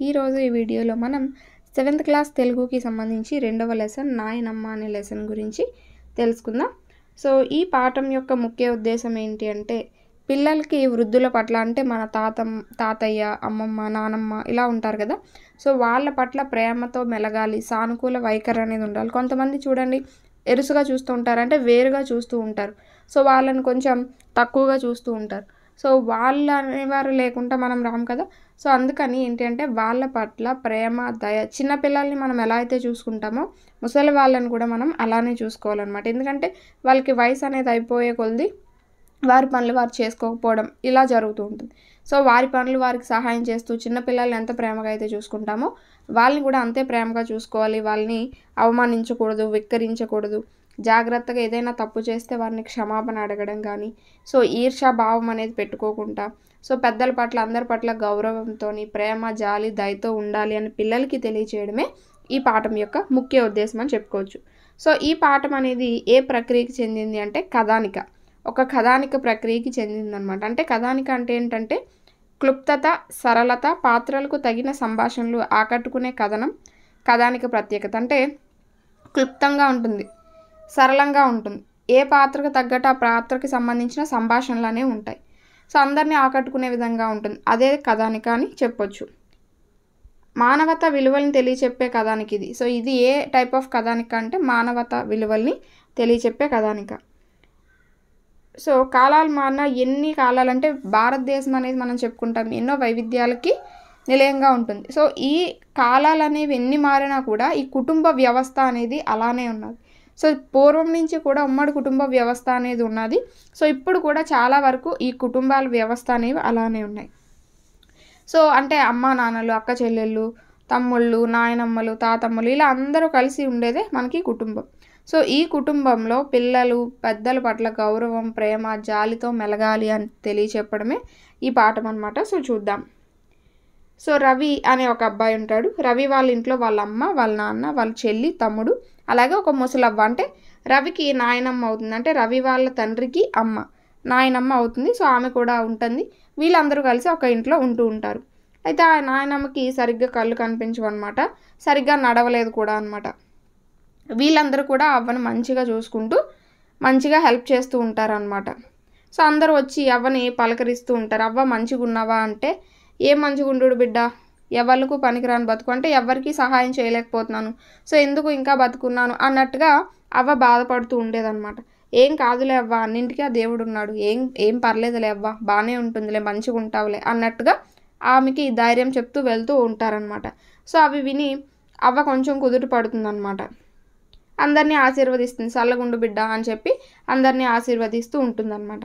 ఈరోజు ఈ వీడియోలో మనం 7th క్లాస్ తెలుగుకి సంబంధించి రెండవ లెసన్ నాయనమ్మ అనే లెసన్ గురించి తెలుసుకుందాం. సో ఈ పాఠం యొక్క ముఖ్య ఉద్దేశం ఏంటి అంటే పిల్లలకి వృద్ధుల పట్ల అంటే మన తాతయ్య, అమ్మమ్మ, నానమ్మ ఇలా ఉంటారు కదా. సో వాళ్ళ పట్ల ప్రేమతో మెలగాలి, సానుకూల వైఖరి అనేది ఉండాలి. కొంతమంది చూడండి ఎరుసుగా చూస్తూ ఉంటారు, అంటే వేరుగా చూస్తూ ఉంటారు. సో వాళ్ళని కొంచెం తక్కువగా చూస్తూ ఉంటారు. సో వాళ్ళ అనేవారు లేకుండా మనం రాము కదా. సో అందుకని ఏంటి అంటే వాళ్ళ పట్ల ప్రేమ, దయ, చిన్నపిల్లల్ని మనం ఎలా అయితే చూసుకుంటామో ముసలి వాళ్ళని కూడా మనం అలానే చూసుకోవాలన్నమాట. ఎందుకంటే వాళ్ళకి వయసు అనేది అయిపోయే కొలది వారి పనులు వారు చేసుకోకపోవడం ఇలా జరుగుతూ ఉంటుంది. సో వారి పనులు వారికి సహాయం చేస్తూ చిన్నపిల్లల్ని ఎంత ప్రేమగా అయితే చూసుకుంటామో వాళ్ళని కూడా అంతే ప్రేమగా చూసుకోవాలి. వాళ్ళని అవమానించకూడదు, వెక్కిరించకూడదు. జాగ్రత్తగా ఏదైనా తప్పు చేస్తే వారిని క్షమాపణ అడగడం కానీ, సో ఈర్ష్యా భావం అనేది పెట్టుకోకుండా, సో పెద్దల పట్ల అందరి పట్ల గౌరవంతో, ప్రేమ, జాలి, దయతో ఉండాలి అని పిల్లలకి తెలియచేయడమే ఈ పాఠం యొక్క ముఖ్య ఉద్దేశం అని చెప్పుకోవచ్చు. సో ఈ పాఠం అనేది ఏ ప్రక్రియకి చెందింది అంటే కథానిక, ఒక కథానిక ప్రక్రియకి చెందిందనమాట. అంటే కథానిక అంటే ఏంటంటే క్లుప్తత, సరళత, పాత్రలకు తగిన సంభాషణలు ఆకట్టుకునే కథనం కథానిక ప్రత్యేకత. అంటే క్లుప్తంగా ఉంటుంది, సరళంగా ఉంటుంది, ఏ పాత్రకు తగ్గట్టు ఆ పాత్రకి సంబంధించిన సంభాషణలు అనేవి ఉంటాయి. సో అందరినీ ఆకట్టుకునే విధంగా ఉంటుంది, అదే కథానిక అని చెప్పొచ్చు. మానవత విలువల్ని తెలియచెప్పే కథానిక ఇది. సో ఇది ఏ టైప్ ఆఫ్ కథానిక అంటే మానవత విలువల్ని తెలియచెప్పే కథానిక. సో కాలాలు మారిన ఎన్ని కాలాలంటే భారతదేశం అనేది మనం చెప్పుకుంటాం ఎన్నో వైవిధ్యాలకి నిలయంగా ఉంటుంది. సో ఈ కాలాలు అనేవి ఎన్ని మారినా కూడా ఈ కుటుంబ వ్యవస్థ అనేది అలానే ఉన్నది. సో పూర్వం నుంచి కూడా ఉమ్మడి కుటుంబ వ్యవస్థ అనేది ఉన్నది. సో ఇప్పుడు కూడా చాలా వరకు ఈ కుటుంబాల వ్యవస్థ అనేవి అలానే ఉన్నాయి. సో అంటే అమ్మా నాన్నలు, అక్క చెల్లెళ్ళు, తమ్ముళ్ళు, నాయనమ్మలు, తాతమ్మలు ఇలా అందరూ కలిసి ఉండేదే మనకి కుటుంబం. సో ఈ కుటుంబంలో పిల్లలు పెద్దల పట్ల గౌరవం, ప్రేమ, జాలితో మెలగాలి అని తెలియచెప్పడమే ఈ పాఠం అన్నమాట. సో చూద్దాం. సో రవి అనే ఒక అబ్బాయి ఉంటాడు. రవి వాళ్ళ ఇంట్లో వాళ్ళ అమ్మ, వాళ్ళ నాన్న, వాళ్ళ చెల్లి, తమ్ముడు, అలాగే ఒక ముసలవ్వ. అంటే రవికి నాయనమ్మ అవుతుంది, అంటే రవి వాళ్ళ తండ్రికి అమ్మ నాయనమ్మ అవుతుంది. సో ఆమె కూడా ఉంటుంది. వీళ్ళందరూ కలిసి ఒక ఇంట్లో ఉంటూ ఉంటారు. అయితే ఆ నాయనమ్మకి సరిగ్గా కళ్ళు కనిపించవు అనమాట, సరిగ్గా నడవలేదు కూడా అనమాట. వీళ్ళందరూ కూడా అవ్వను మంచిగా చూసుకుంటూ మంచిగా హెల్ప్ చేస్తూ ఉంటారనమాట. సో అందరూ వచ్చి అవ్వని పలకరిస్తూ ఉంటారు. అవ్వ మంచిగా ఉన్నావా అంటే, ఏం మంచిగా ఉండు బిడ్డ, ఎవరికి పనికిరాని బతుకు, అంటే ఎవరికి సహాయం చేయలేకపోతున్నాను, సో ఎందుకు ఇంకా బతుకున్నాను అన్నట్టుగా అవ్వ బాధపడుతూ ఉండేదన్నమాట. ఏం కాదులే అవ్వ, అన్నింటికీ ఆ దేవుడు ఉన్నాడు, ఏం పర్లేదులే అవ్వ, బాగానే ఉంటుందిలే, మంచిగా ఉంటావులే అన్నట్టుగా ఆమెకి ధైర్యం చెప్తూ వెళ్తూ ఉంటారనమాట. సో అవి విని అవ్వ కొంచెం కుదుట పడుతుందన్నమాట. అందరినీ ఆశీర్వదిస్తుంది, చల్లగుండు బిడ్డ అని చెప్పి అందరినీ ఆశీర్వదిస్తూ ఉంటుందన్నమాట.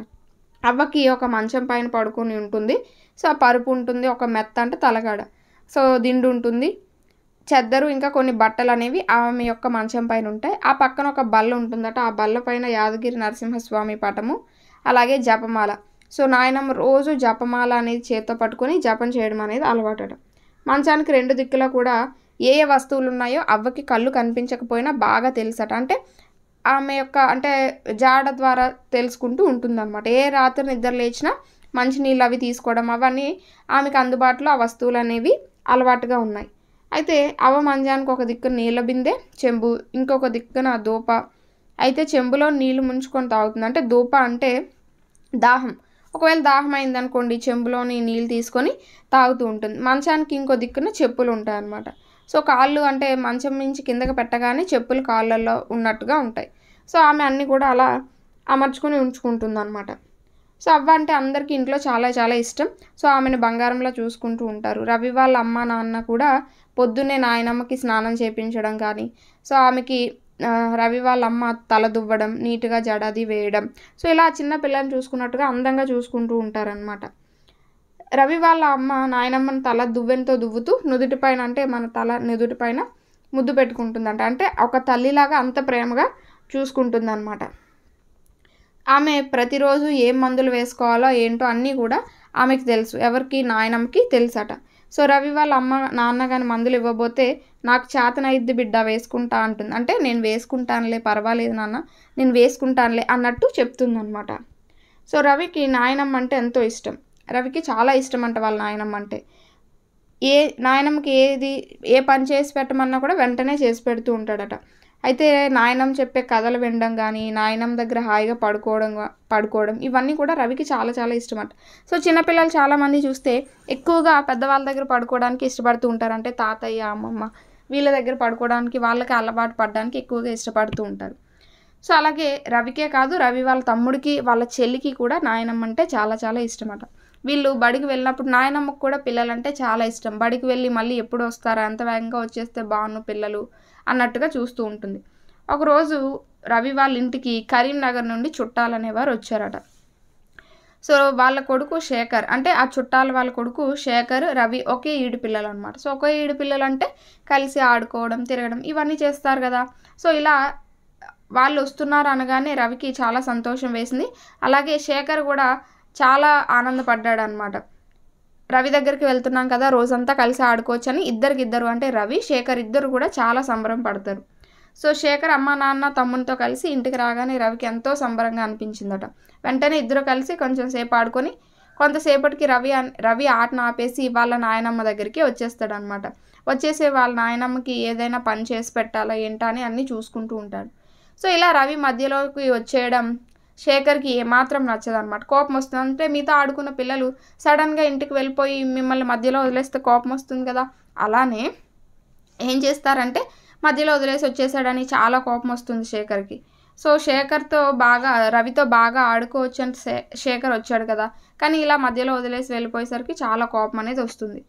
అవ్వకి ఒక మంచం పైన పడుకొని ఉంటుంది. సో పరుపు ఉంటుంది, ఒక మెత్త అంటే తలగాడ, సో దిండు ఉంటుంది, చెద్దరు, ఇంకా కొన్ని బట్టలు అనేవి ఆమె యొక్క మంచం పైన ఉంటాయి. ఆ పక్కన ఒక బల్ల ఉంటుందట. ఆ బల్ల పైన యాదగిరి నరసింహస్వామి పటము, అలాగే జపమాల. సో నాయనమ్మ రోజు జపమాల అనేది చేత్తో పట్టుకొని జపం చేయడం అనేది అలవాటట. మంచానికి రెండు దిక్కులా కూడా ఏ ఏ వస్తువులు ఉన్నాయో అవ్వకి కళ్ళు కనిపించకపోయినా బాగా తెలుసట. అంటే ఆమె యొక్క అంటే జాడ ద్వారా తెలుసుకుంటూ ఉంటుందన్నమాట. ఏ రాత్రి నిద్ర లేచినా మంచినీళ్ళు అవి తీసుకోవడం అవన్నీ ఆమెకు అందుబాటులో ఆ వస్తువులు అనేవి అలవాటుగా ఉన్నాయి. అయితే అవ్వ మంచానికి ఒక దిక్కున నీళ్ళ బిందె, చెంబు, ఇంకొక దిక్కున దూప. అయితే చెంబులో నీళ్లు ముంచుకొని తాగుతుంది. అంటే దూప అంటే దాహం, ఒకవేళ దాహం అయిందనుకోండి చెంబులోని నీళ్ళు తీసుకొని తాగుతూ ఉంటుంది. మంచానికి ఇంకో దిక్కున చెప్పులు ఉంటాయి అన్నమాట. సో కాళ్ళు అంటే మంచం నుంచి కిందకి పెట్టగానే చెప్పులు కాళ్ళల్లో ఉన్నట్టుగా ఉంటాయి. సో ఆమె అన్నీ కూడా అలా అమర్చుకొని ఉంచుకుంటుంది అనమాట. సో అవ్వ అంటే అందరికీ ఇంట్లో చాలా చాలా ఇష్టం. సో ఆమెను బంగారంలో చూసుకుంటూ ఉంటారు. రవి వాళ్ళ అమ్మ నాన్న కూడా పొద్దున్నే నాయనమ్మకి స్నానం చేయించడం కానీ, సో ఆమెకి రవి వాళ్ళ అమ్మ తల దువ్వడం, నీట్గా జడది వేయడం, సో ఇలా చిన్న పిల్లని చూసుకున్నట్టుగా అందంగా చూసుకుంటూ ఉంటారనమాట. రవి వాళ్ళ అమ్మ నాయనమ్మని తల దువ్వెనతో దువ్వుతూ నుదుటిపైన, అంటే మన తల నుదుటిపైన ముద్దు పెట్టుకుంటుందంట. అంటే ఒక తల్లిలాగా అంత ప్రేమగా చూసుకుంటుందన్నమాట. ఆమె ప్రతిరోజు ఏం మందులు వేసుకోవాలో ఏంటో అన్నీ కూడా ఆమెకి తెలుసు. ఎవరికి? నాయనమ్మకి తెలుసట. సో రవి వాళ్ళ అమ్మ నాన్న కానీ మందులు ఇవ్వబోతే, నాకు చేతనైద్ది బిడ్డ వేసుకుంటా అంటుంది. అంటే నేను వేసుకుంటానులే, పర్వాలేదు నాన్న, నేను వేసుకుంటానులే అన్నట్టు చెప్తుందనమాట. సో రవికి నాయనమ్మ అంటే ఎంతో ఇష్టం. రవికి చాలా ఇష్టం అంట వాళ్ళ నాయనమ్మ అంటే. నాయనమ్మకి ఏ పని చేసి పెట్టమన్నా కూడా వెంటనే చేసి పెడుతూ ఉంటాడట. అయితే నాయనమ్మ చెప్పే కథలు వినడం గానీ, నాయనమ్మ దగ్గర హాయిగా పడుకోవడం ఇవన్నీ కూడా రవికి చాలా చాలా ఇష్టమట. సో చిన్నపిల్లలు చాలామంది చూస్తే ఎక్కువగా పెద్దవాళ్ళ దగ్గర పడుకోవడానికి ఇష్టపడుతూ ఉంటారు. అంటే తాతయ్య, అమ్మమ్మ వీళ్ళ దగ్గర పడుకోవడానికి, వాళ్ళకి అలవాటు పడడానికి ఎక్కువగా ఇష్టపడుతూ ఉంటారు. సో అలాగే రవికే కాదు, రవి వాళ్ళ తమ్ముడికి, వాళ్ళ చెల్లికి కూడా నాయనమ్మ అంటే చాలా చాలా ఇష్టమట. వీళ్ళు బడికి వెళ్ళినప్పుడు నాయనమ్మకు కూడా పిల్లలంటే చాలా ఇష్టం. బడికి వెళ్ళి మళ్ళీ ఎప్పుడు వస్తారా, అంత వేగంగా వచ్చేస్తే బాగున్ను పిల్లలు అన్నట్టుగా చూస్తూ ఉంటుంది. ఒకరోజు రవి వాళ్ళ ఇంటికి కరీంనగర్ నుండి చుట్టాలనేవారు వచ్చారట. సో వాళ్ళ కొడుకు శేఖర్, అంటే ఆ చుట్టాల వాళ్ళ కొడుకు శేఖర్, రవి ఒకే ఈడు పిల్లలు అనమాట. సో ఒకే ఈడు పిల్లలు అంటే కలిసి ఆడుకోవడం, తిరగడం ఇవన్నీ చేస్తారు కదా. సో ఇలా వాళ్ళు వస్తున్నారు అనగానే రవికి చాలా సంతోషం వేసింది. అలాగే శేఖర్ కూడా చాలా ఆనందపడ్డాడు అనమాట. రవి దగ్గరికి వెళ్తున్నాం కదా, రోజంతా కలిసి ఆడుకోవచ్చు అని ఇద్దరు అంటే రవి, శేఖర్ ఇద్దరు కూడా చాలా సంబరం పడతారు. సో శేఖర్ అమ్మ, నాన్న, తమ్మునితో కలిసి ఇంటికి రాగానే రవికి ఎంతో సంబరంగా అనిపించిందట. వెంటనే ఇద్దరు కలిసి కొంచెం సేపు ఆడుకొని కొంతసేపటికి రవి ఆటను ఆపేసి వాళ్ళ నాయనమ్మ దగ్గరికి వచ్చేస్తాడనమాట. వచ్చేసి వాళ్ళ నాయనమ్మకి ఏదైనా పని చేసి పెట్టాలా ఏంటా అని అన్నీ చూసుకుంటూ ఉంటాడు. సో ఇలా రవి మధ్యలోకి వచ్చేయడం శేఖర్కి ఏమాత్రం నచ్చదనమాట. కోపం వస్తుంది. అంటే మీతో ఆడుకున్న పిల్లలు సడన్గా ఇంటికి వెళ్ళిపోయి మిమ్మల్ని మధ్యలో వదిలేస్తే కోపం వస్తుంది కదా. అలానే ఏం చేస్తారంటే మధ్యలో వదిలేసి వచ్చేసాడని చాలా కోపం వస్తుంది శేఖర్కి. సో రవితో బాగా ఆడుకోవచ్చు అంటే శేఖర్ వచ్చాడు కదా, కానీ ఇలా మధ్యలో వదిలేసి వెళ్ళిపోయేసరికి చాలా కోపం అనేది వస్తుంది.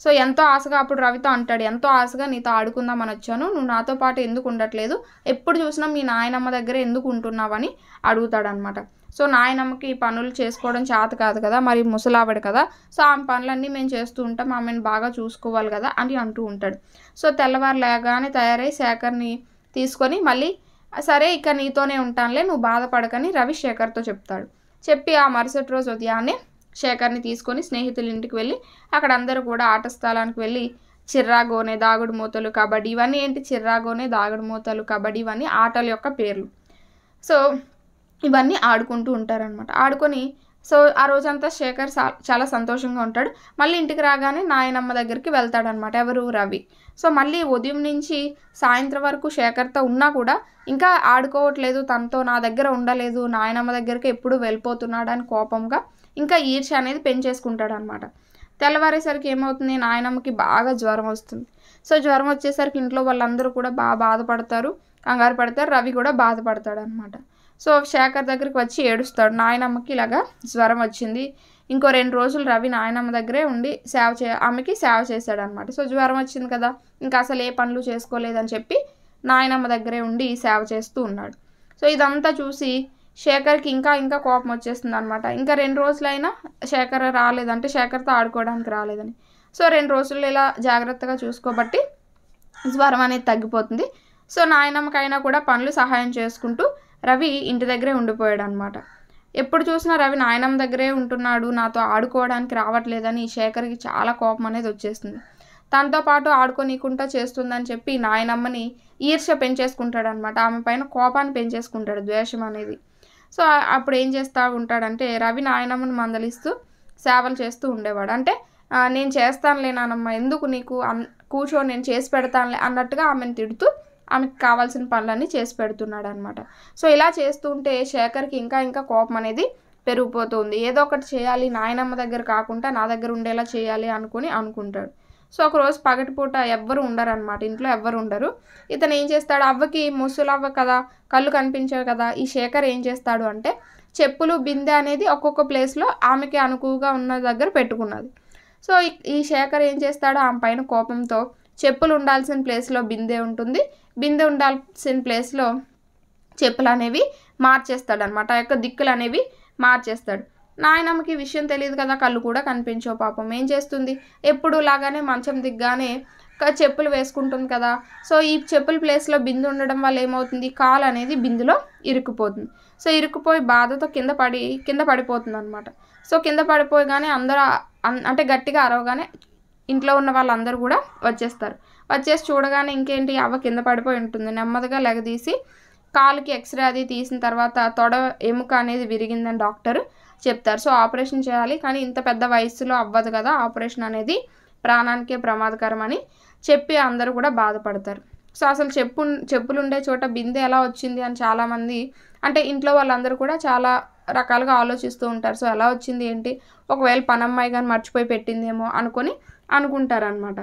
సో ఎంతో ఆశగా అప్పుడు రవితో అంటాడు, ఎంతో ఆశగా నీతో ఆడుకుందామని వచ్చాను, నువ్వు నాతో పాటు ఎందుకు ఉండట్లేదు, ఎప్పుడు చూసినా మీ నాయనమ్మ దగ్గర ఎందుకు ఉంటున్నావని అడుగుతాడనమాట. సో నాయనమ్మకి పనులు చేసుకోవడం చేత కాదు కదా, మరి ముసలావిడ కదా, సో ఆమె పనులన్నీ మేము చేస్తూ ఉంటాం, ఆమెను బాగా చూసుకోవాలి కదా అని అంటూ ఉంటాడు. సో తెల్లవారు లేగానే తయారై శేఖర్ని తీసుకొని మళ్ళీ సరే ఇక నీతోనే ఉంటానులే, నువ్వు బాధపడకని రవి శేఖర్తో చెప్తాడు. చెప్పి ఆ మరుసటి రోజు ఉదయాన్నే శేఖర్ని తీసుకొని స్నేహితుల ఇంటికి వెళ్ళి అక్కడ అందరూ కూడా ఆట స్థలానికి వెళ్ళి చిర్రాగోనే, దాగుడు మూతలు, కబడ్డీ ఇవన్నీ ఏంటి, చిర్రాగోనే, దాగుడు మూతలు, కబడ్డీ ఇవన్నీ ఆటల యొక్క పేర్లు. సో ఇవన్నీ ఆడుకుంటూ ఉంటారనమాట. ఆడుకొని సో ఆ రోజంతా శేఖర్ చాలా సంతోషంగా ఉంటాడు. మళ్ళీ ఇంటికి రాగానే నాయనమ్మ దగ్గరికి వెళ్తాడనమాట. ఎవరు, రవి. సో మళ్ళీ ఉదయం నుంచి సాయంత్రం వరకు శేఖర్తో ఉన్నా కూడా ఇంకా ఆడుకోవట్లేదు, తనతో నా దగ్గర ఉండలేదు, నాయనమ్మ దగ్గరికి ఎప్పుడు వెళ్ళిపోతున్నాడు అని కోపంగా ఇంకా ఈర్ష్య అనేది పెంచేసుకుంటాడు అనమాట. తెల్లవారేసరికి ఏమవుతుంది, నాయనమ్మకి బాగా జ్వరం వస్తుంది. సో జ్వరం వచ్చేసరికి ఇంట్లో వాళ్ళందరూ కూడా బాగా బాధపడతారు, కంగారు పడతారు. రవి కూడా బాధపడతాడు అనమాట. సో శేఖర్ దగ్గరికి వచ్చి ఏడుస్తాడు, నాయనమ్మకి ఇలాగా జ్వరం వచ్చింది, ఇంకో 2 రోజులు రవి నాయనమ్మ దగ్గరే ఉండి ఆమెకి సేవ చేశాడనమాట. సో జ్వరం వచ్చింది కదా, ఇంకా అసలు ఏ పనులు చేసుకోలేదని చెప్పి నాయనమ్మ దగ్గరే ఉండి సేవ చేస్తూ ఉన్నాడు. సో ఇదంతా చూసి శేఖర్కి ఇంకా కోపం వచ్చేస్తుంది అనమాట. ఇంకా 2 రోజులైనా శేఖర్ రాలేదంటే శేఖర్తో ఆడుకోవడానికి రాలేదని. సో 2 రోజులు ఇలా జాగ్రత్తగా చూసుకోబట్టి జ్వరం అనేది తగ్గిపోతుంది. సో నాయనమ్మకైనా కూడా పనులు సహాయం చేసుకుంటూ రవి ఇంటి దగ్గరే ఉండిపోయాడు అనమాట. ఎప్పుడు చూసినా రవి నాయనమ్మ దగ్గరే ఉంటున్నాడు, నాతో ఆడుకోవడానికి రావట్లేదని శేఖర్కి చాలా కోపం అనేది వచ్చేస్తుంది. తనతో పాటు ఆడుకోనీకుండా చేస్తుందని చెప్పి నాయనమ్మని ఈర్ష్య పెంచేసుకుంటాడు అనమాట. ఆమె పైన కోపాన్ని పెంచేసుకుంటాడు, ద్వేషం అనేది. సో అప్పుడు ఏం చేస్తూ ఉంటాడంటే రవి నాయనమ్మని మందలిస్తూ సేవలు చేస్తూ ఉండేవాడు. అంటే నేను చేస్తానులే నానమ్మ, ఎందుకు నీకు కూర్చో, నేను చేసి పెడతానులే అన్నట్టుగా ఆమెను తిడుతూ ఆమెకు కావాల్సిన పనులన్నీ చేసి పెడుతున్నాడు అనమాట. సో ఇలా చేస్తూ ఉంటే శేఖర్కి ఇంకా కోపం అనేది పెరిగిపోతుంది. ఏదో ఒకటి చేయాలి, నాయనమ్మ దగ్గర కాకుండా నా దగ్గర ఉండేలా చేయాలి అనుకుంటాడు. సో ఒకరోజు పగటిపూట ఎవ్వరు ఉండరనమాట, ఇంట్లో ఎవ్వరు ఉండరు. ఇతను ఏం చేస్తాడు, అవ్వకి ముసలవ్వ కదా, కళ్ళు కనిపించావు కదా, ఈ శేఖర్ ఏం చేస్తాడు అంటే చెప్పులు, బిందె అనేది ఒక్కొక్క ప్లేస్లో ఆమెకి అనుకువగా ఉన్న దగ్గర పెట్టుకున్నది. సో ఈ శేఖర్ ఏం చేస్తాడో ఆమె పైన కోపంతో చెప్పులు ఉండాల్సిన ప్లేస్లో బిందె ఉంటుంది, బిందె ఉండాల్సిన ప్లేస్లో చెప్పులు అనేవి మార్చేస్తాడనమాట. ఆ యొక్క దిక్కులు అనేవి మార్చేస్తాడు. నాయనమ్మకి విషయం తెలియదు కదా, కళ్ళు కూడా కనిపించవు పాపం. ఏం చేస్తుంది, ఎప్పుడు లాగానే మంచం దిగ్గానే చెప్పులు వేసుకుంటుంది కదా. సో ఈ చెప్పుల ప్లేస్లో బిందె ఉండడం వల్ల ఏమవుతుంది, కాలు అనేది బిందులో ఇరుక్కుపోతుంది. సో ఇరుక్కుపోయి బాధతో కింద పడిపోతుంది అనమాట. సో కింద పడిపోయగానే అందరూ అంటే గట్టిగా అరవగానే ఇంట్లో ఉన్న వాళ్ళందరూ కూడా వచ్చేసి చూడగానే ఇంకేంటి, అవ్వ కింద పడిపోయి ఉంటుంది. నెమ్మదిగా లెగదీసి కాలుకి ఎక్స్రే అది తీసిన తర్వాత తొడ ఎముక అనేది విరిగిందని డాక్టర్ చెప్తారు. సో ఆపరేషన్ చేయాలి, కానీ ఇంత పెద్ద వయసులో అవ్వదు కదా ఆపరేషన్ అనేది, ప్రాణానికే ప్రమాదకరం అని చెప్పి అందరూ కూడా బాధపడతారు. సో అసలు చెప్పులుండే చోట బిందె ఎలా వచ్చింది అని చాలామంది అంటే ఇంట్లో వాళ్ళందరూ కూడా చాలా రకాలుగా ఆలోచిస్తూ ఉంటారు. సో ఎలా వచ్చింది ఏంటి, ఒకవేళ పనమ్మాయి కానీ మర్చిపోయి పెట్టిందేమో అనుకుంటారనమాట.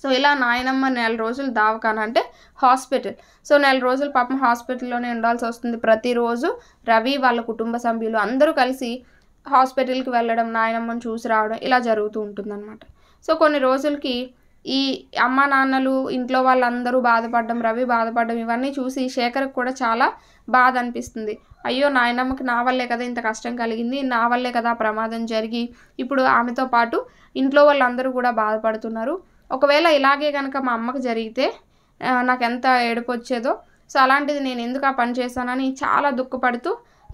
సో ఇలా నాయనమ్మ నెల రోజులు దావకాన అంటే హాస్పిటల్. సో నెల రోజులు పాపం హాస్పిటల్లోనే ఉండాల్సి వస్తుంది. ప్రతిరోజు రవి వాళ్ళ కుటుంబ సభ్యులు అందరూ కలిసి హాస్పిటల్కి వెళ్ళడం, నాయనమ్మని చూసి రావడం ఇలా జరుగుతూ ఉంటుందన్నమాట. సో కొన్ని రోజులకి ఈ అమ్మ నాన్నలు ఇంట్లో వాళ్ళందరూ బాధపడడం, రవి బాధపడడం ఇవన్నీ చూసి శేఖర్కి కూడా చాలా బాధ అనిపిస్తుంది. అయ్యో నాయనమ్మకి నా వల్లే కదా ఇంత కష్టం కలిగింది, నా వల్లే కదా ప్రమాదం జరిగి ఇప్పుడు ఆమెతో పాటు ఇంట్లో వాళ్ళందరూ కూడా బాధపడుతున్నారు. ఒకవేళ ఇలాగే కనుక మా అమ్మకి జరిగితే నాకు ఎంత ఏడుపు వచ్చేదో. సో అలాంటిది నేను ఎందుకు ఆ పని చేశానని చాలా దుఃఖపడుతూ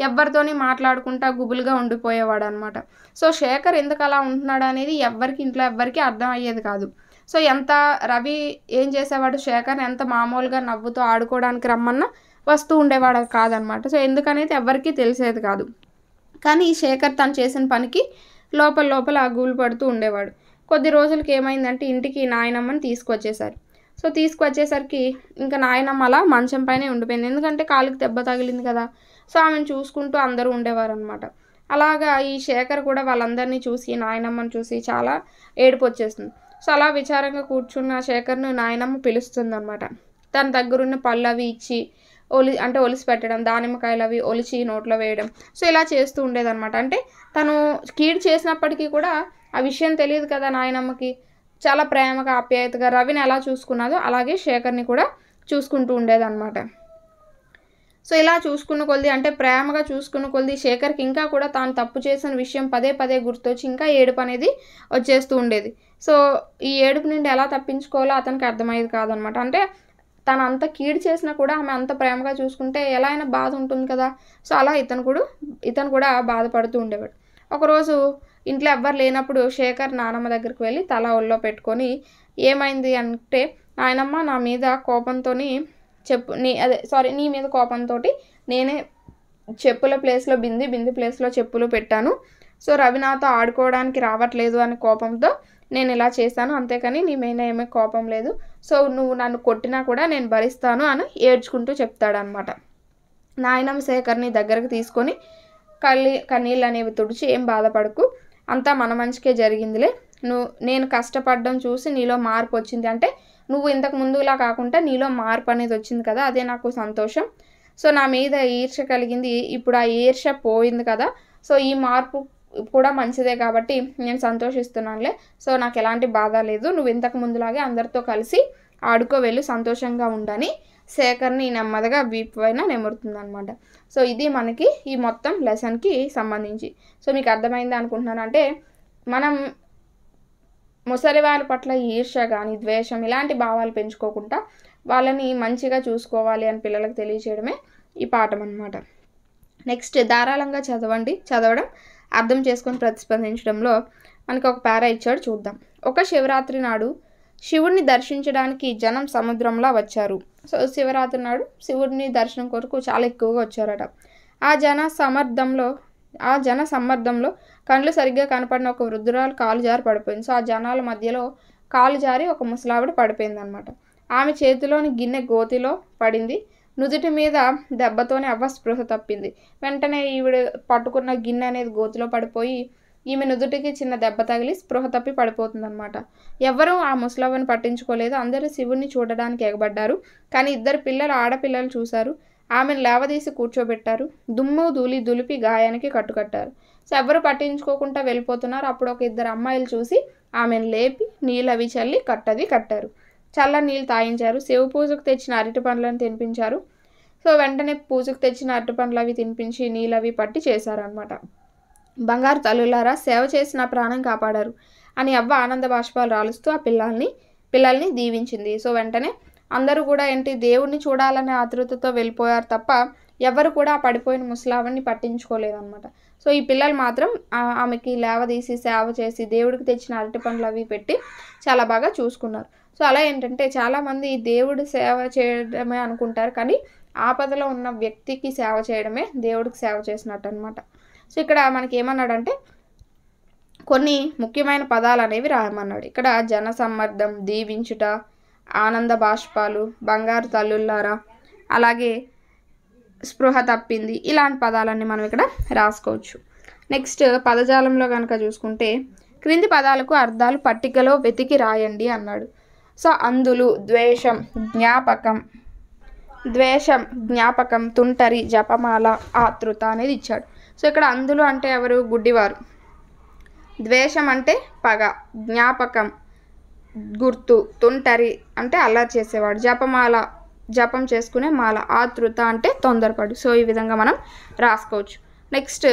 ఎవరితోని మాట్లాడుకుంటా గుబులుగా ఉండిపోయేవాడు అనమాట. సో శేఖర్ ఎందుకు అలా ఉంటున్నాడు అనేది ఇంట్లో ఎవ్వరికి అర్థం అయ్యేది కాదు. సో ఎంత రవి ఏం చేసేవాడు, శేఖర్ని ఎంత మామూలుగా నవ్వుతూ ఆడుకోవడానికి రమ్మన్నా వస్తూ ఉండేవాడు కాదనమాట. సో ఎందుకనేది ఎవరికీ తెలిసేది కాదు. కానీ శేఖర్ తను చేసిన పనికి లోపల గూలు పడుతూ ఉండేవాడు. కొద్ది రోజులకి ఏమైందంటే ఇంటికి నాయనమ్మని తీసుకొచ్చేసారు. సో తీసుకొచ్చేసరికి ఇంకా నాయనమ్మ అలా మంచం పైనే ఉండిపోయింది. ఎందుకంటే కాలుకి దెబ్బ తగిలింది కదా. సో ఆమెను చూసుకుంటూ అందరూ ఉండేవారు అనమాట. అలాగా ఈ శేఖర్ కూడా వాళ్ళందరినీ చూసి నాయనమ్మని చూసి చాలా ఏడుపు వచ్చేస్తుంది. సో అలా విచారంగా కూర్చున్న శేఖర్ను నాయనమ్మ పిలుస్తుంది అనమాట. తన దగ్గరున్న పళ్ళు అవి ఇచ్చి ఒలిసి పెట్టడం, దానిమ్మకాయలు అవి ఒలిచి నోట్లో వేయడం. సో ఇలా చేస్తూ ఉండేదన్నమాట. అంటే తను కీడు చేసినప్పటికీ కూడా ఆ విషయం తెలియదు కదా నాయనమ్మకి. చాలా ప్రేమగా ఆప్యాయతగా రవిని ఎలా చూసుకున్నదో అలాగే శేఖర్ని కూడా చూసుకుంటూ ఉండేదన్నమాట. సో ఇలా చూసుకున్న కొద్ది అంటే ప్రేమగా చూసుకున్న కొద్ది శేఖర్కి ఇంకా కూడా తాను తప్పు చేసిన విషయం పదే గుర్తొచ్చి ఇంకా ఏడుపు అనేది వచ్చేస్తూ ఉండేది. సో ఈ ఏడుపు నుండి ఎలా తప్పించుకోవాలో అతనికి అర్థమయ్యేది కాదనమాట. అంటే తను అంత కీడు చేసినా కూడా ఆమె అంత ప్రేమగా చూసుకుంటే ఎలా అయినా బాధ ఉంటుంది కదా. సో అలా ఇతను కూడా బాధపడుతూ ఉండేవాడు. ఒకరోజు ఇంట్లో ఎవ్వరు లేనప్పుడు శేఖర్ నానమ్మ దగ్గరికి వెళ్ళి తల ఒళ్ళో పెట్టుకొని ఏమైంది అంటే, నాయనమ్మ నా మీద కోపంతో నీ మీద కోపంతో నేనే చెప్పుల ప్లేస్లో బింది ప్లేస్లో చెప్పులు పెట్టాను. సో రవి నాతో ఆడుకోవడానికి రావట్లేదు అనే కోపంతో నేను ఇలా చేశాను, అంతేకాని నీ మీద ఏమీ కోపం లేదు. సో నువ్వు నన్ను కొట్టినా కూడా నేను భరిస్తాను అని ఏడ్చుకుంటూ చెప్తాడనమాట. నాయనమ్మ శేఖర్ని దగ్గరకు తీసుకొని కన్నీళ్ళు అనేవి తుడిచి, ఏం బాధపడకు, అంతా మన మంచికే జరిగిందిలే, నేను కష్టపడడం చూసి నీలో మార్పు వచ్చింది, అంటే నువ్వు ఇంతకు ముందులా కాకుండా నీలో మార్పు అనేది వచ్చింది కదా, అదే నాకు సంతోషం. సో నా మీద ఈర్ష్య కలిగింది, ఇప్పుడు ఆ ఈర్ష్య పోయింది కదా. సో ఈ మార్పు కూడా మంచిదే కాబట్టి నేను సంతోషిస్తున్నానులే. సో నాకు ఎలాంటి బాధ లేదు, నువ్వు ఇంతకు ముందులాగే అందరితో కలిసి ఆడుకోవెళ్ళు, సంతోషంగా ఉండని శేఖర్ని నెమ్మదిగా వీపు పైన నెమురుతుందనమాట. సో ఇది మనకి ఈ మొత్తం లెసన్కి సంబంధించి. సో మీకు అర్థమైంది అనుకుంటున్నాను. అంటే మనం ముసలి వారి పట్ల ఈర్ష్య కానీ ద్వేషం ఇలాంటి భావాలు పెంచుకోకుండా వాళ్ళని మంచిగా చూసుకోవాలి అని పిల్లలకు తెలియచేయడమే ఈ పాఠం అన్నమాట. నెక్స్ట్ ధారాళంగా చదవడం, అర్థం చేసుకొని ప్రతిస్పందించడంలో మనకు ఒక పారా ఇచ్చాడు, చూద్దాం. ఒక శివరాత్రి నాడు శివుడిని దర్శించడానికి జనం సముద్రంలో వచ్చారు. సో శివరాత్రి నాడు శివుడిని దర్శనం కొరకు చాలా ఎక్కువగా వచ్చారట. ఆ జన సమ్మర్దంలో కళ్ళు సరిగ్గా కనపడిన ఒక వృద్ధురాలు కాలు జారి పడిపోయింది. సో ఆ జనాల మధ్యలో కాలు జారి ఒక ముసలావిడ పడిపోయింది అనమాట. ఆమె చేతిలోని గిన్నె గోతిలో పడింది. నుదుటి మీద దెబ్బతోనే స్పృహ తప్పింది. వెంటనే ఈవిడ పట్టుకున్న గిన్నె అనేది గోతిలో పడిపోయి ఈమె నుదుటికి చిన్న దెబ్బ తగిలి స్పృహ తప్పి పడిపోతుందన్నమాట. ఎవరూ ఆ ముసలవ్వని పట్టించుకోలేదు. అందరూ శివుణ్ణి చూడడానికి ఎగబడ్డారు. కానీ 2 ఆడపిల్లలు చూశారు. ఆమెను లేవదీసి కూర్చోబెట్టారు. దుమ్ము ధూళి దులిపి గాయానికి కట్టుకట్టారు. సో ఎవరు పట్టించుకోకుండా వెళ్ళిపోతున్నారు. అప్పుడు ఒక 2 అమ్మాయిలు చూసి ఆమెను లేపి నీళ్ళవి చల్లి కట్టారు. చల్ల నీళ్ళు తాగించారు. శివ పూజకు తెచ్చిన అరటి పండ్లను తినిపించారు. సో వెంటనే పూజకు తెచ్చిన అరటి పండ్లు అవి తినిపించి నీళ్ళవి పట్టి చేశారనమాట. బంగారు తల్లులారా, సేవ చేసి నా ప్రాణం కాపాడారు అని అవ్వ ఆనంద బాష్పాలు రాలుస్తూ ఆ పిల్లల్ని దీవించింది. సో వెంటనే అందరూ కూడా దేవుడిని చూడాలనే ఆతృతతో వెళ్ళిపోయారు తప్ప ఎవరు కూడా ఆ పడిపోయిన ముసలావిని పట్టించుకోలేదన్నమాట. సో ఈ పిల్లలు మాత్రం ఆమెకి లేవదీసి సేవ చేసి దేవుడికి తెచ్చిన అరటి పండ్లు అవి పెట్టి చాలా బాగా చూసుకున్నారు. సో అలా చాలామంది దేవుడి సేవ చేయడమే అనుకుంటారు, కానీ ఆపదలో ఉన్న వ్యక్తికి సేవ చేయడమే దేవుడికి సేవ చేసినట్టు అనమాట. సో ఇక్కడ మనకి ఏమన్నాడంటే, కొన్ని ముఖ్యమైన పదాలు అనేవి రాయమన్నాడు. ఇక్కడ జనసమ్మర్దం, దీవించుట, ఆనంద బాష్పాలు, బంగారు తల్లుల్లారా, అలాగే స్పృహ తప్పింది, ఇలాంటి పదాలన్నీ మనం ఇక్కడ రాసుకోవచ్చు. నెక్స్ట్ పదజాలంలో కనుక చూసుకుంటే క్రింది పదాలకు అర్థాలు పట్టికలో వెతికి రాయండి అన్నాడు. సో అందులు, ద్వేషం, జ్ఞాపకం, తుంటరి, జపమాల, ఆతృత అనేది ఇచ్చాడు. సో ఇక్కడ అందులు అంటే ఎవరు? గుడ్డివారు. ద్వేషం అంటే పగ, జ్ఞాపకం గుర్తు, తుంటరి అంటే అల్లరి చేసేవాడు, జపమాల జపం చేసుకునే మాల, ఆతృత అంటే తొందరపడు. సో ఈ విధంగా మనం రాసుకోవచ్చు. నెక్స్ట్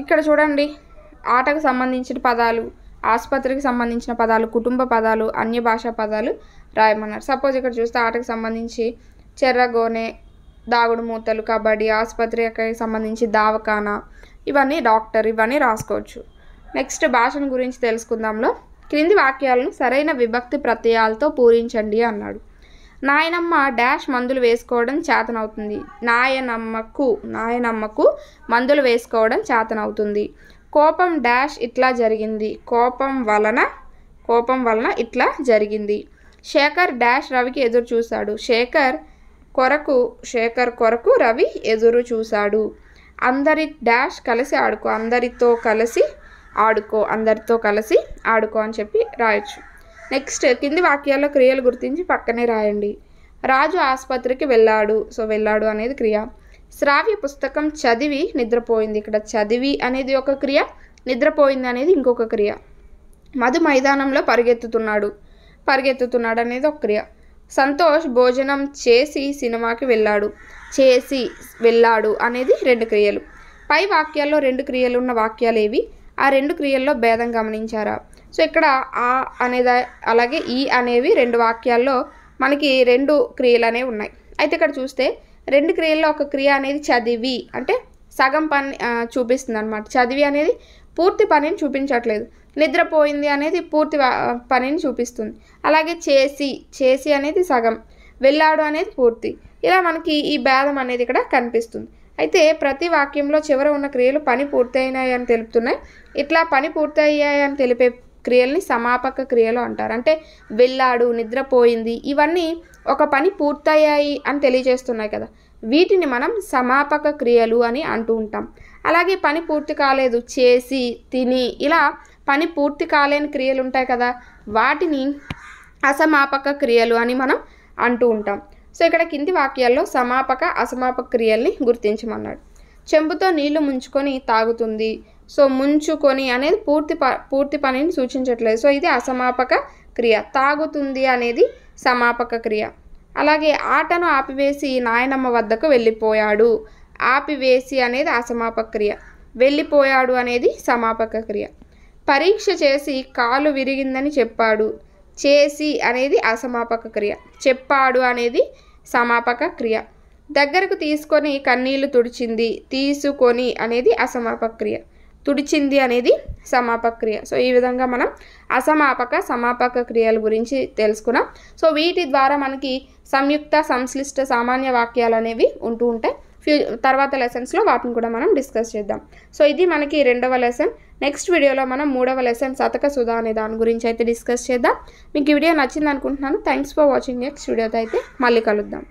ఇక్కడ చూడండి, ఆటకు సంబంధించిన పదాలు, ఆసుపత్రికి సంబంధించిన పదాలు, కుటుంబ పదాలు, అన్య భాషా పదాలు రాయమన్నారు. సపోజ్ ఇక్కడ చూస్తే ఆటకు సంబంధించి చెర్రగోనె, దాగుడు మూతలు, కబడ్డీ, ఆసుపత్రికి సంబంధించి దావఖానా, ఇవన్నీ డాక్టర్, ఇవన్నీ రాసుకోవచ్చు. నెక్స్ట్ భాషను గురించి తెలుసుకుందాంలో క్రింది వాక్యాలను సరైన విభక్తి ప్రత్యయాలతో పూరించండి అన్నాడు. నాయనమ్మ డాష్ మందులు వేసుకోవడం చేతనవుతుంది. నాయనమ్మకు మందులు వేసుకోవడం చేతనవుతుంది. కోపం డాష్ ఇట్లా జరిగింది. కోపం వలన ఇట్లా జరిగింది. శేఖర్ డాష్ రవికి ఎదురు చూశాడు. శేఖర్ కొరకు రవి ఎదురు చూశాడు. అందరి డాష్ కలిసి ఆడుకో. అందరితో కలిసి ఆడుకో అని చెప్పి రాయొచ్చు. నెక్స్ట్ కింది వాక్యాల్లో క్రియలు గుర్తించి పక్కనే రాయండి. రాజు ఆసుపత్రికి వెళ్ళాడు. సో వెళ్ళాడు అనేది క్రియ. శ్రావ్య పుస్తకం చదివి నిద్రపోయింది. ఇక్కడ చదివి అనేది ఒక క్రియ, నిద్రపోయింది అనేది ఇంకొక క్రియ. మధు మైదానంలో పరిగెత్తుతున్నాడు అనేది ఒక క్రియ. సంతోష్ భోజనం చేసి సినిమాకి వెళ్ళాడు. చేసి వెళ్ళాడు అనేది 2 క్రియలు. పై వాక్యాల్లో 2 క్రియలు ఉన్న వాక్యాలు ఏవి? ఆ 2 క్రియల్లో భేదం గమనించారా? సో ఇక్కడ ఆ అనేది అలాగే ఈ అనేవి 2 వాక్యాల్లో మనకి 2 క్రియలు అనేవి ఉన్నాయి. అయితే ఇక్కడ చూస్తే 2 క్రియల్లో ఒక క్రియ అనేది చదివి అంటే సగం పని చూపిస్తుంది అనమాట. చదివి అనేది పూర్తి పనిని చూపించట్లేదు. నిద్రపోయింది అనేది పూర్తి పనిని చూపిస్తుంది. అలాగే చేసి అనేది సగం, వెళ్ళాడు అనేది పూర్తి. ఇలా మనకి ఈ భేదం అనేది ఇక్కడ కనిపిస్తుంది. అయితే ప్రతి వాక్యంలో చివర ఉన్న క్రియలు పని పూర్తయినాయి అని తెలుపుతున్నాయి. ఇట్లా పని పూర్తయ్యాయి అని తెలిపే క్రియల్ని సమాపక క్రియలు అంటారు. అంటే వెళ్ళాడు, నిద్రపోయింది, ఇవన్నీ ఒక పని పూర్తయ్యాయి అని తెలియజేస్తున్నాయి కదా, వీటిని మనం సమాపక క్రియలు అని అంటూ ఉంటాం. అలాగే పని పూర్తి కాలేదు, చేసి, తిని, ఇలా పని పూర్తి కాలేని క్రియలు ఉంటాయి కదా, వాటిని అసమాపక క్రియలు అని మనం అంటూ ఉంటాం. సో ఇక్కడ కింది వాక్యాల్లో సమాపక అసమాపక క్రియల్ని గుర్తించమన్నాడు. చెంబుతో నీళ్లు ముంచుకొని తాగుతుంది. సో ముంచుకొని అనేది పూర్తి పనిని సూచించట్లేదు. సో ఇది అసమాపక క్రియ. తాగుతుంది అనేది సమాపక క్రియ. అలాగే ఆటను ఆపివేసి నాయనమ్మ వద్దకు వెళ్ళిపోయాడు. ఆపివేసి అనేది అసమాపక క్రియ. వెళ్ళిపోయాడు అనేది సమాపక క్రియ. పరీక్ష చేసి కాలు విరిగిందని చెప్పాడు. చేసి అనేది అసమాపక క్రియ. చెప్పాడు అనేది సమాపక క్రియ. దగ్గరకు తీసుకొని కన్నీళ్లు తుడిచింది. తీసుకొని అనేది అసమాపక క్రియ. తుడిచింది అనేది సమాపక క్రియ. సో ఈ విధంగా మనం అసమాపక సమాపక క్రియల గురించి తెలుసుకున్నాం. సో వీటి ద్వారా మనకి సంయుక్త, సంశ్లిష్ట, సామాన్య వాక్యాలు అనేవి ఉంటూ ఉంటాయి. తర్వాత లెసన్స్లో వాటిని కూడా మనం డిస్కస్ చేద్దాం. సో ఇది మనకి 2వ లెసన్. నెక్స్ట్ వీడియోలో మనం 3వ లెసన్ శతక సుధా అనే దాని గురించి అయితే డిస్కస్ చేద్దాం. మీకు ఈ వీడియో నచ్చింది అనుకుంటున్నాను. Thanks for watching. నెక్స్ట్ వీడియోతో అయితే మళ్ళీ కలుద్దాం.